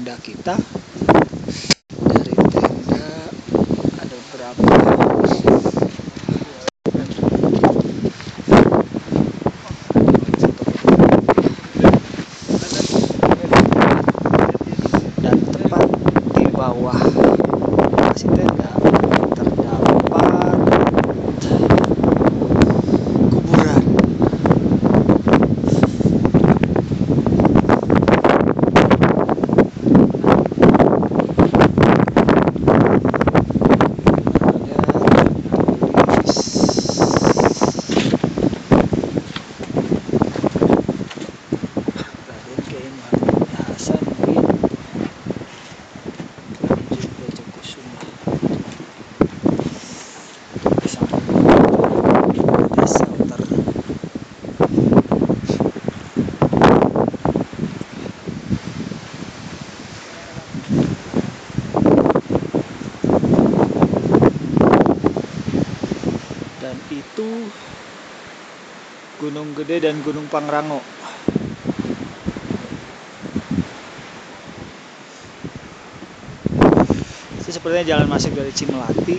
tenda kita. Dari tenda ada berapa? Dan tepat di bawah lokasi tenda terdapat kuburan. Dan itu Gunung Gede dan Gunung Pangrango. Itu sepertinya jalan masuk dari Cimelati.